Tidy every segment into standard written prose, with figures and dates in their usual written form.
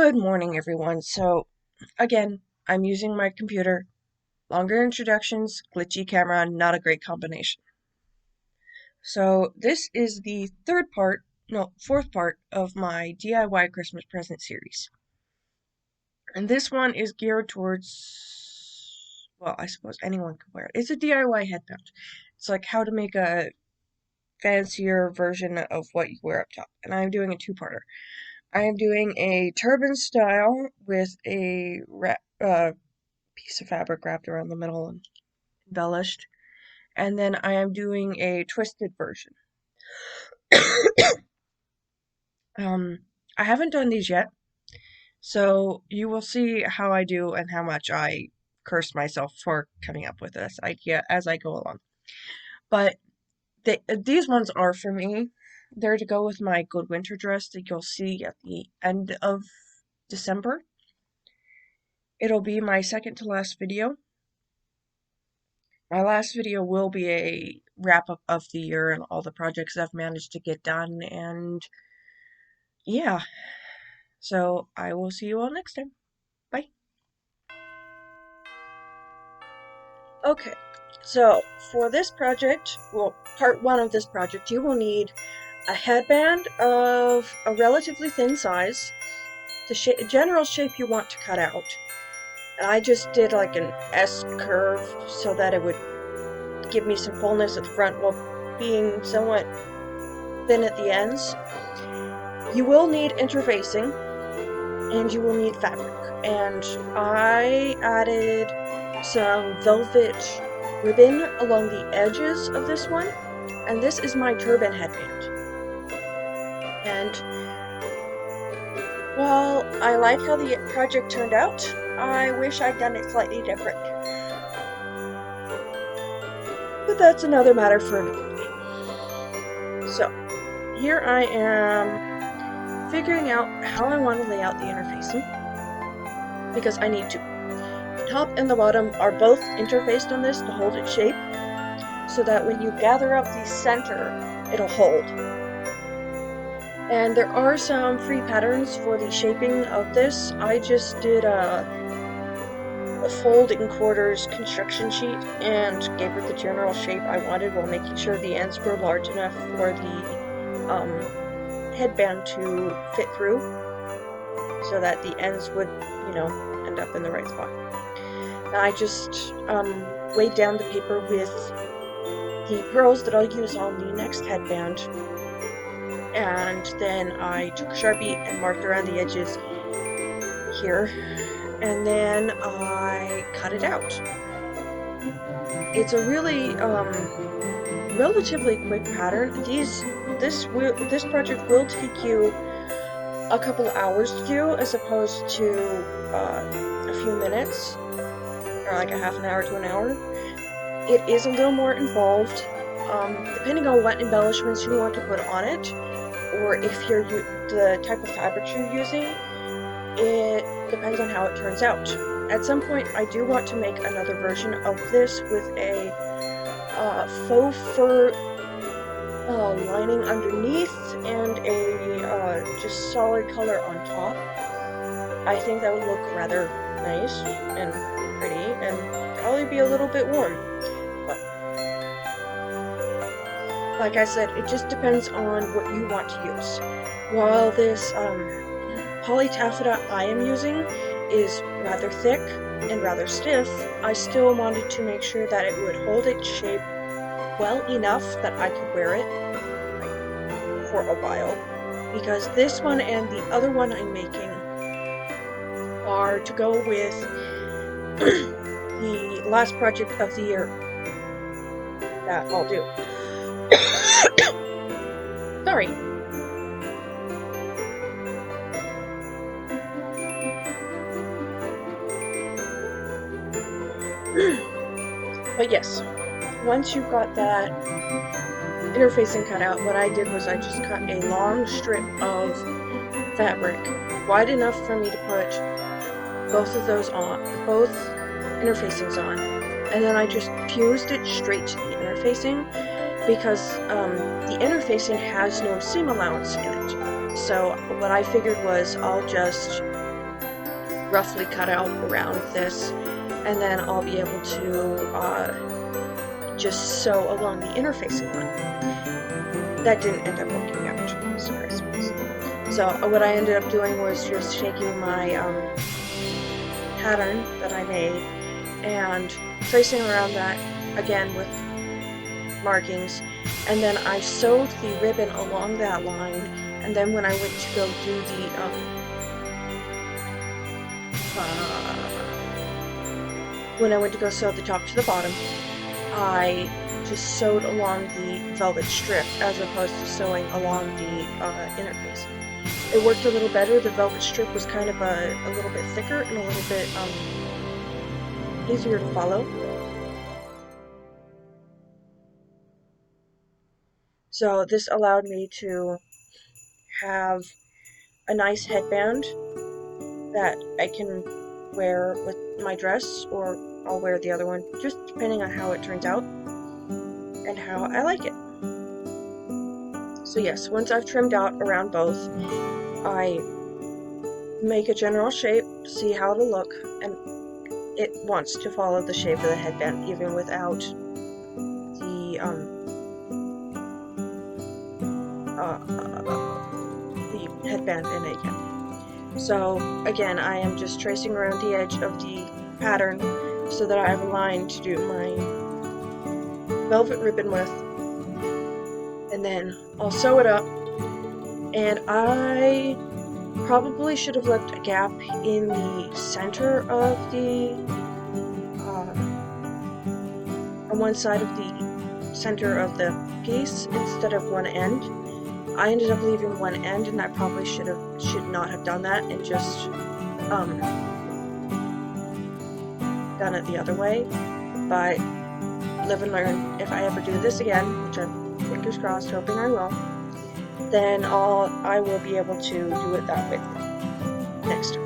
Good morning, everyone. So, again, I'm using my computer. Longer introductions, glitchy camera, not a great combination. So, this is the fourth part of my DIY Christmas present series. And this one is geared towards, well, I suppose anyone can wear it. It's a DIY headband. It's like how to make a fancier version of what you wear up top. And I'm doing a two-parter. I am doing a turban style with a piece of fabric wrapped around the middle and embellished. And then I am doing a twisted version. um, I haven't done these yet, so you will see how I do and how much I curse myself for coming up with this idea as I go along. But these ones are for me. They're to go with my good winter dress that you'll see at the end of December. It'll be my second to last video. My last video will be a wrap-up of the year and all the projects I've managed to get done, and yeah. So I will see you all next time. Bye. Okay, so for this project, well, part one of this project, you will need a headband of a relatively thin size, the general shape you want to cut out. And I just did like an S curve so that it would give me some fullness at the front while being somewhat thin at the ends. You will need interfacing, and you will need fabric. And I added some velvet ribbon along the edges of this one, and this is my turban headband. And while I like how the project turned out, I wish I'd done it slightly different. But that's another matter for another day. So, here I am figuring out how I want to lay out the interfacing, because I need to. The top and the bottom are both interfaced on this to hold its shape, so that when you gather up the center, it'll hold. And there are some free patterns for the shaping of this. I just did a fold in quarters construction sheet and gave it the general shape I wanted while making sure the ends were large enough for the headband to fit through, so that the ends would, end up in the right spot. Now I just weighed down the paper with the pearls that I'll use on the next headband, and then I took a Sharpie and marked around the edges here, and then I cut it out. It's a really relatively quick pattern. This project will take you a couple hours to do, as opposed to a few minutes, or like a half an hour to an hour. It is a little more involved, depending on what embellishments you want to put on it, or if you're the type of fabric you're using. It depends on how it turns out. At some point, I do want to make another version of this with a faux fur lining underneath and a just solid color on top. I think that would look rather nice and pretty and probably be a little bit warm. But like I said, it just depends on what you want to use. While this poly taffeta I am using is rather thick and rather stiff, I still wanted to make sure that it would hold its shape well enough that I could wear it for a while, because this one and the other one I'm making are to go with the last project of the year that I'll do. Sorry. But yes, once you've got that interfacing cut out, what I did was I just cut a long strip of fabric, wide enough for me to put both interfacings on, and then I just fused it straight to the interfacing, because the interfacing has no seam allowance in it. So what I figured was I'll just roughly cut out around this, and then I'll be able to just sew along the interfacing line. That didn't end up working out, sorry. So what I ended up doing was just taking my pattern that I made and tracing around that again with markings, and then I sewed the ribbon along that line, and then when I went to go do the sew the top to the bottom, I just sewed along the velvet strip as opposed to sewing along the interface. It worked a little better. The velvet strip was kind of a little bit thicker and a little bit easier to follow. So this allowed me to have a nice headband that I can wear with my dress, or I'll wear the other one, just depending on how it turns out and how I like it. So yes, once I've trimmed out around both, I make a general shape, see how it'll look, and it wants to follow the shape of the headband even without the headband in it yet. So again, I am just tracing around the edge of the pattern so that I have a line to do my velvet ribbon with, and then I'll sew it up. And I probably should have left a gap in the center of the on one side of the center of the piece instead of one end. I ended up leaving one end, and I probably should not have done that and just done it the other way. But live and learn. If I ever do this again, which I'm fingers crossed hoping I will, then I will be able to do it that way next time.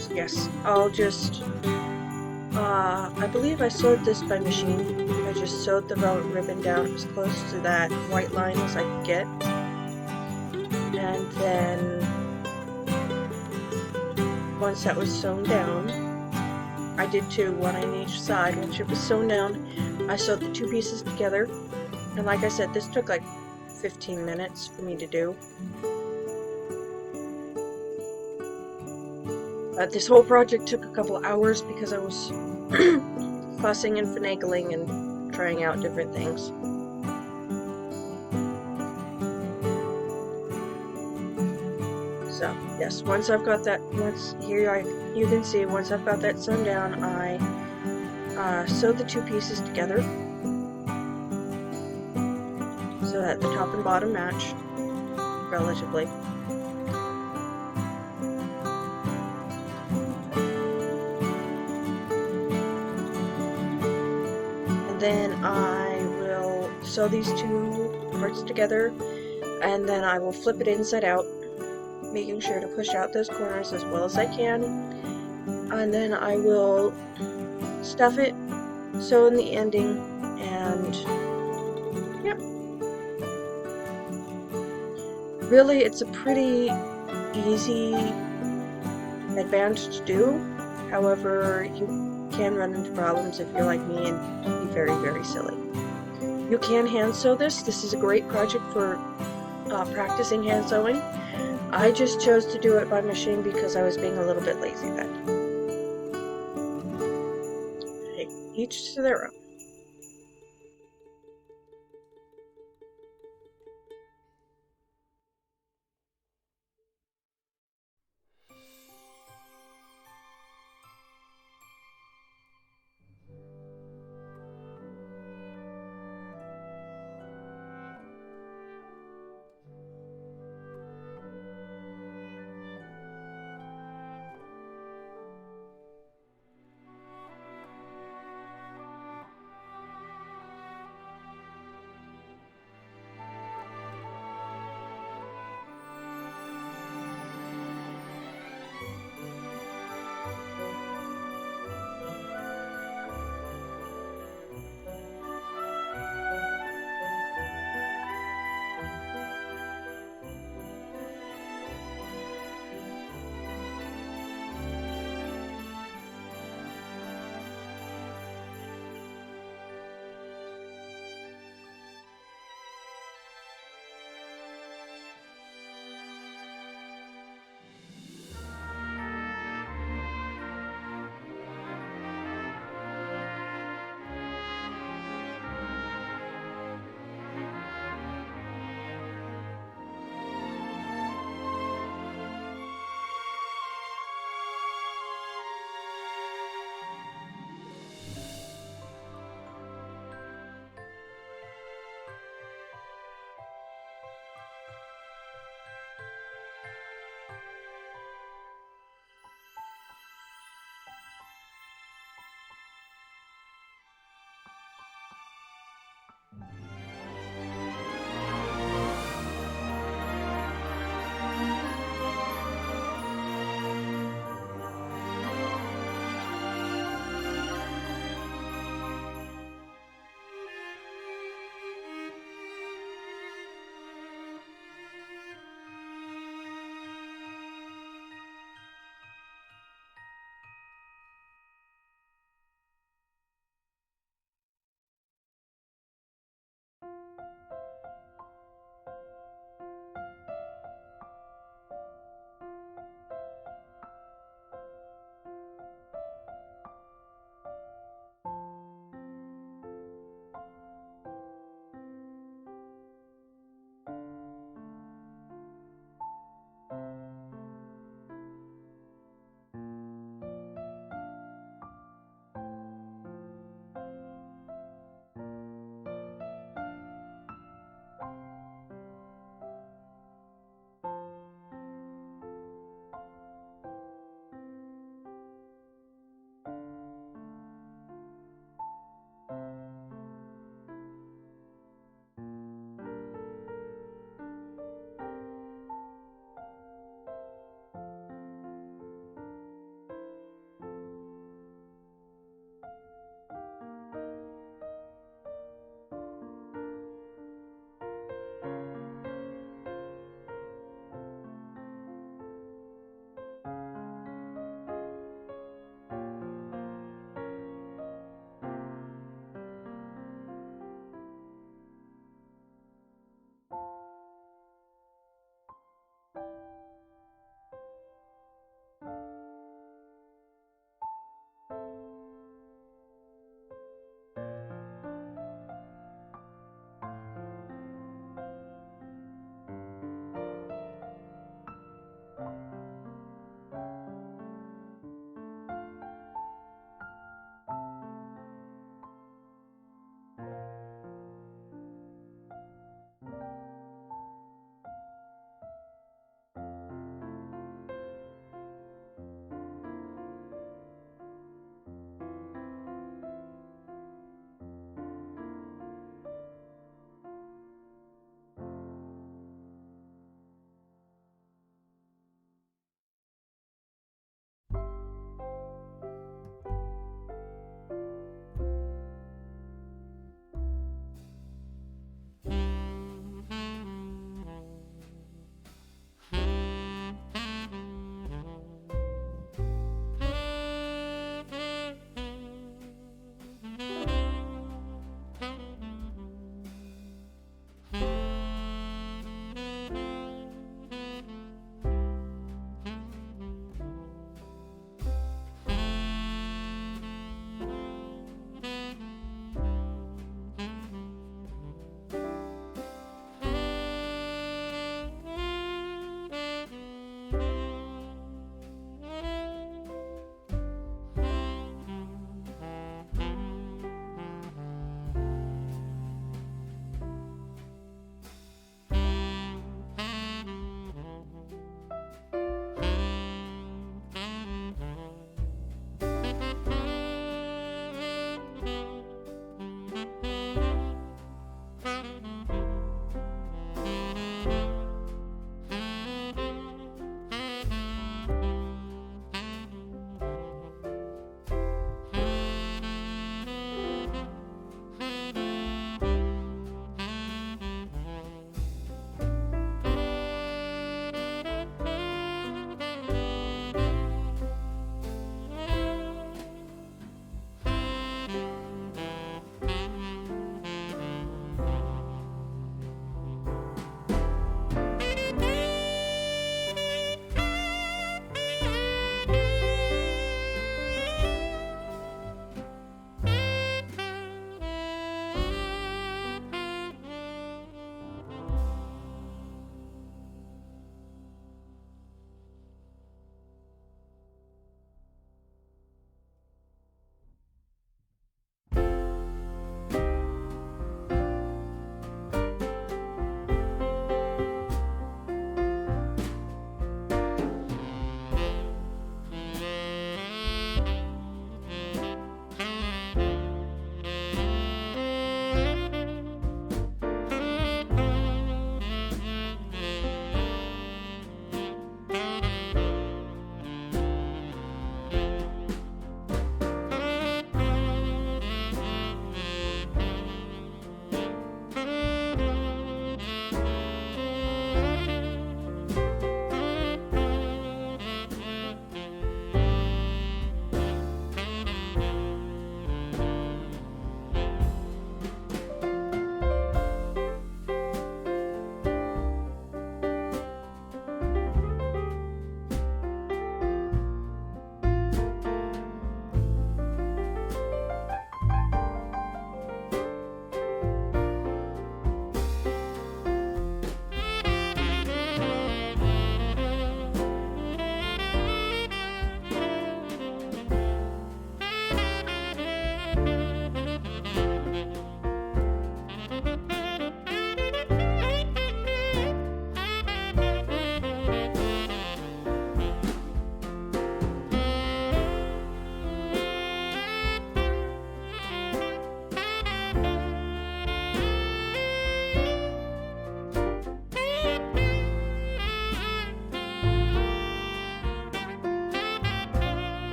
So yes, I'll just I believe I sewed this by machine. I just sewed the velvet ribbon down as close to that white line as I could get, and then once that was sewn down, I did two, one on each side. Once it was sewn down, I sewed the two pieces together, and like I said, this took like 15 minutes for me to do. This whole project took a couple hours because I was fussing and finagling and trying out different things. So yes, once I've got that, you can see once I've got that sewn down, I sewed the two pieces together so that the top and bottom match relatively. And then I will sew these two parts together, and then I will flip it inside out, making sure to push out those corners as well as I can, and then I will stuff it, sew in the ending, and yep. Really, it's a pretty easy headband to do. However, you can run into problems if you're like me and be very, very silly. You can hand sew this. This is a great project for practicing hand sewing. I just chose to do it by machine because I was being a little bit lazy then. Hey, each to their own.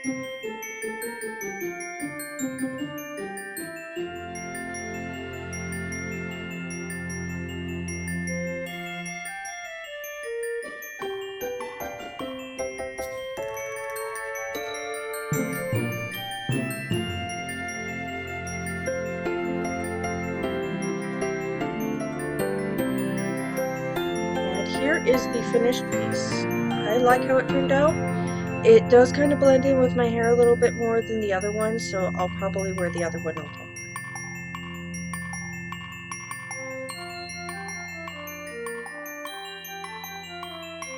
And here is the finished piece. I like how it turned out. It does kind of blend in with my hair a little bit more than the other one, so I'll probably wear the other one a little more.